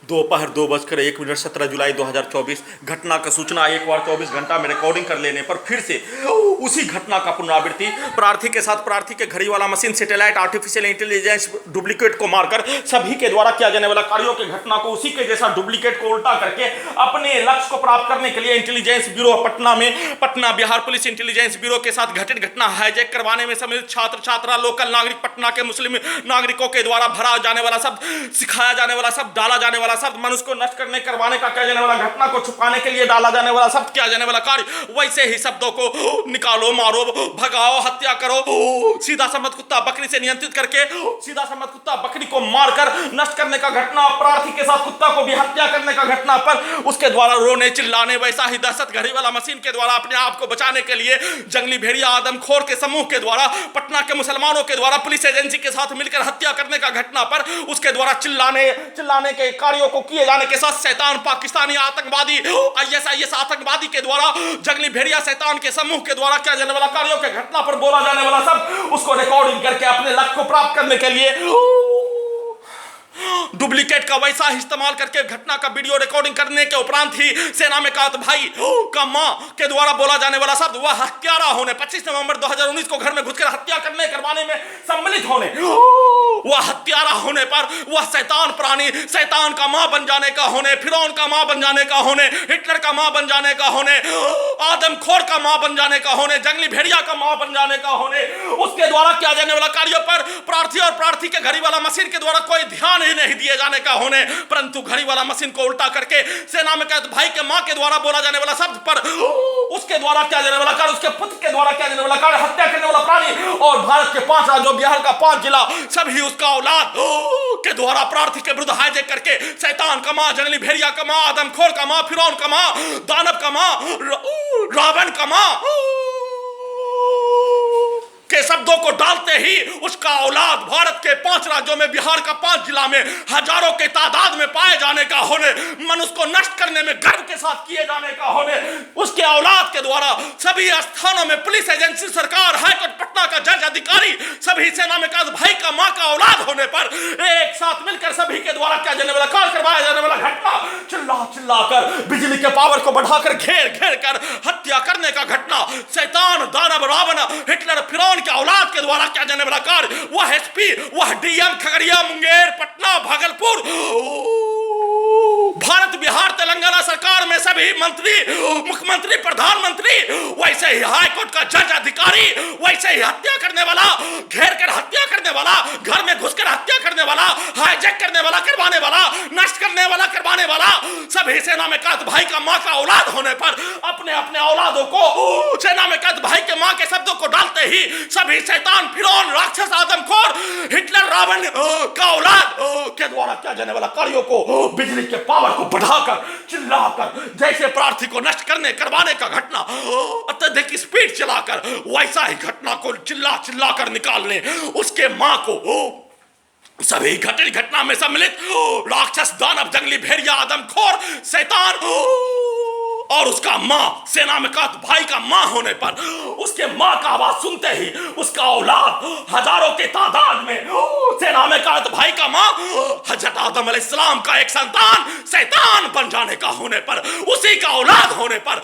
दोपहर 2:01 17 जुलाई 2024 घटना का सूचना एक बार 24 घंटा में रिकॉर्डिंग कर लेने पर फिर से उसी घटना का पुनरावृत्ति। प्रार्थी के साथ प्रार्थी के घड़ी वाला machine, satellite, artificial intelligence duplicate को मारकर सभी के द्वारा किया जाने वाला कार्यों की घटना को उसी के जैसा डुप्लीकेट को उल्टा करके अपने लक्ष्य को प्राप्त करने के लिए इंटेलिजेंस ब्यूरो पटना में Patna Bihar police intelligence bureau के साथ घटित घटना हाईजैक करवाने में सम्मिलित छात्र छात्रा, लोकल नागरिक, पटना के मुस्लिम नागरिकों के द्वारा भरा जाने वाला शब्द, सिखाया जाने वाला शब्द, डाला जाने वाला शब्द, मनुष्य को नष्ट करने करवाने का किया जाने वाला, घटना को छुपाने के लिए डाला जाने वाला शब्द, किया जाने वाला कार्य, वैसे ही शब्दों को निकालो, मारो, भगाओ, हत्या करो, सीधा सम्मत कुत्ता बकरी से नियंत्रित करके सीधा सम्मत कुत्ता बकरी को मारकर नष्ट करने का घटना, प्रार्थी के साथ कुत्ता को भी हत्या करने का घटना पर उसके द्वारा रोने चिल्लाने, वैसा ही दहशत घड़ी वाला मशीन के द्वारा अपने आप को बचाने के लिए जंगली भेड़िया आदमखोर के समूह के द्वारा पटना के मुसलमानों के द्वारा पुलिस एजेंसी के साथ मिलकर हत्या करने का घटना पर उसके द्वारा चिल्लाने के कार्यों को किए जाने के साथ शैतान पाकिस्तानी आतंकवादी ISIS आतंकवादी के द्वारा जंगली भेड़िया शैतान के समूह के द्वारा किया जाने वाला कार्यों के घटना पर बोला जाने वाला सब उसको रिकॉर्डिंग करके अपने लक्ष्य को प्राप्त करने के लिए डुप्लीकेट का वैसा ही इस्तेमाल करके घटना का वीडियो रिकॉर्डिंग करने के उपरांत ही सेना में कात भाई का मां के द्वारा बोला जाने वाला शब्द, वह हत्यारा होने 25 नवंबर 2019 को घर में घुसकर हत्या करने करवाने में सम्मिलित होने, वह हत्यारा होने पर वह शैतान प्राणी, शैतान का मां बन जाने का होने, फिरौन का मां बन जाने का होने, हिटलर का मां बन जाने का होने, आदमखोर का मां बन जाने का होने, जंगली भेड़िया का मां बन जाने का होने, उसके द्वारा किया जाने वाला कार्यों पर प्रार्थी और प्रार्थी के घड़ी वाला मशीन के द्वारा कोई ध्यान ही नहीं दिए जाने का होने, परंतु घड़ी वाला मशीन को उल्टा करके सेना में कैद भाई के मां के द्वारा बोला जाने वाला शब्द पर उसके द्वारा किया जाने वाला कार्य, उसके पुत्र के द्वारा किया जाने वाला कार्य, हत्या करने वाला प्राणी और भारत के 5 राज्यों, बिहार का 5 जिला, सभी उसका औलाद के द्वारा प्रार्थी के विरुद्ध हाईजैक करके शैतान का मां, जंगली भेड़िया का मां, आदमखोर का मां, फिरौन का मां, दानव का मां, रावण का मां के शब्दों को डालते ही उसका औलाद भारत के 5 राज्यों में, बिहार का 5 जिला में हजारों के तादाद में पाए जाने का होने, मनुष्य को नष्ट करने में गर्व के साथ किए जाने का होने, उसके औलाद के द्वारा सभी स्थानों में पुलिस एजेंसी, सरकार, हाईकोर्ट पटना का जज, अधिकारी, सभी सेना में काज भाई का मां का औलाद होने पर एक साथ मिलकर सभी के द्वारा क्या जाने वाला कार्य करवाया जाने वाला घटना, चिल्ला कर बिजली के पावर को बढ़ाकर घेर कर हत्या करने का घटना, शैतान, दानव, रावण, हिटलर, फिरौन के औलाद के द्वारा किया जाने वाला कार्य, वह SP, वह DM, खगड़िया, मुंगेर, पटना, भागलपुर, भारत, बिहार, तेलंगाना सरकार में सभी मंत्री, मुख्यमंत्री, प्रधानमंत्री, वैसे ही हाईकोर्ट का जज, अधिकारी, वैसे ही हत्या करने वाला, घेर कर हत्या करने वाला, घर में घुसकर हत्या करने वाला, हाईजैक करने वाला, करवाने वाला, नष्ट करने वाला, करवाने वाला, सभी सेना में कैद भाई का मां का औलाद होने पर अपने औलादों को सेना में कैद भाई के मां के शब्दों को डालते ही सभी शैतान, फिरौन, राक्षस, आदमखोर, हिटलर, रावण का औलाद के द्वारा किया जाने वाला कार्यों को बिजली के पावर को बढ़ाकर, चिल्लाकर, जैसे प्रार्थी को नष्ट करने करवाने का घटना अत्यधिक स्पीड चलाकर वैसा ही घटना को चिल्ला कर निकालने, उसके मां को सभी घटना में सम्मिलित राक्षस, दानव, जंगली भेड़िया, आदमखोर, शैतान और उसका मां, सेना में कात भाई का मां होने पर उसके मां का आवाज सुनते ही उसका औलाद हजारों के तादाद में सेना में कात भाई का मां हजरत आदम अलैहिस्सलाम का एक संतान शैतान बन जाने का होने पर, उसी का औलाद होने पर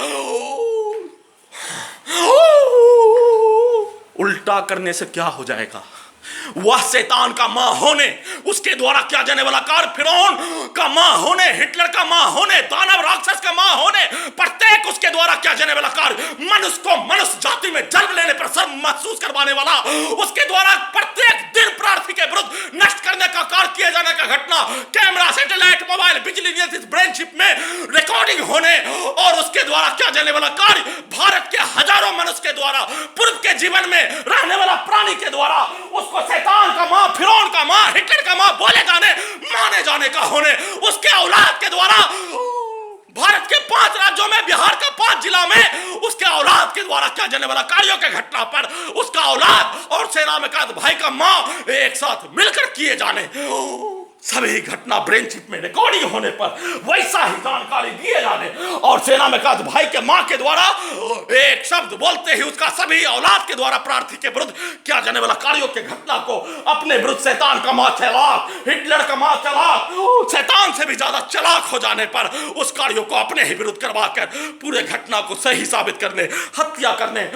उल्टा करने से क्या हो जाएगा, वह शैतान का मां होने, उसके द्वारा किया जाने वाला कार्य, फिरौन का मां होने, हिटलर का मां होने, दानव राक्षस का मां होने, प्रत्येक उसके द्वारा किया जाने वाला कार्य, मनुष्य को मनुष्य जाति में जन्म लेने पर शर्म महसूस करवाने वाला, उसके द्वारा प्रत्येक दिन प्रार्थी के विरुद्ध नष्ट करने का कार्य किए जाने का घटना, कैमरा, सैटेलाइट, मोबाइल, बिजली नियंत्रित ब्रेनशिप में रिकॉर्डिंग होने और उसके द्वारा किया जाने वाला कार्य, भारत के हजारों मनुष्य के द्वारा, पूर्व के जीवन में रहने वाला प्राणी के द्वारा उसको शैतान का मां, फिरौन का मां, हिटलर का मां माने जाने का होने, उसके औलाद के द्वारा भारत के 5 राज्यों में, बिहार का 5 जिला में उसके औलाद के द्वारा किया जाने वाला कार्यों के घटना पर उसका औलाद और सेना में कैद भाई का मां एक साथ मिलकर किए जाने, सभी घटना ब्रेन चिप में रिकॉर्डिंग होने पर वैसा ही जानकारी दिए जाने और सेना में काज भाई के मां के द्वारा एक शब्द बोलते ही उसका सभी औलाद के द्वारा प्रार्थी के विरुद्ध किया जाने वाला कार्यों के घटना को अपने विरुद्ध शैतान का मां चालाक, हिटलर का मां चालाक, शैतान से भी ज्यादा चालाक हो जाने पर उस कार्यों को अपने ही विरुद्ध करवा कर पूरे घटना को सही साबित करने, हत्या करने,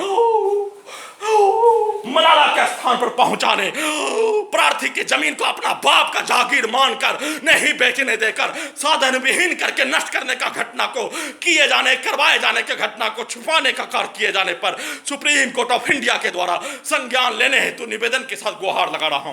मलाला के स्थान पर पहुंचाने, प्रार्थी की जमीन को अपना बाप का जागीर मानकर नहीं बेचने देकर साधन विहीन करके नष्ट करने का घटना को किए जाने, करवाए जाने के घटना को छुपाने का कार्य किए जाने पर सुप्रीम कोर्ट ऑफ इंडिया के द्वारा संज्ञान लेने हेतु निवेदन के साथ गुहार लगा रहा हूं।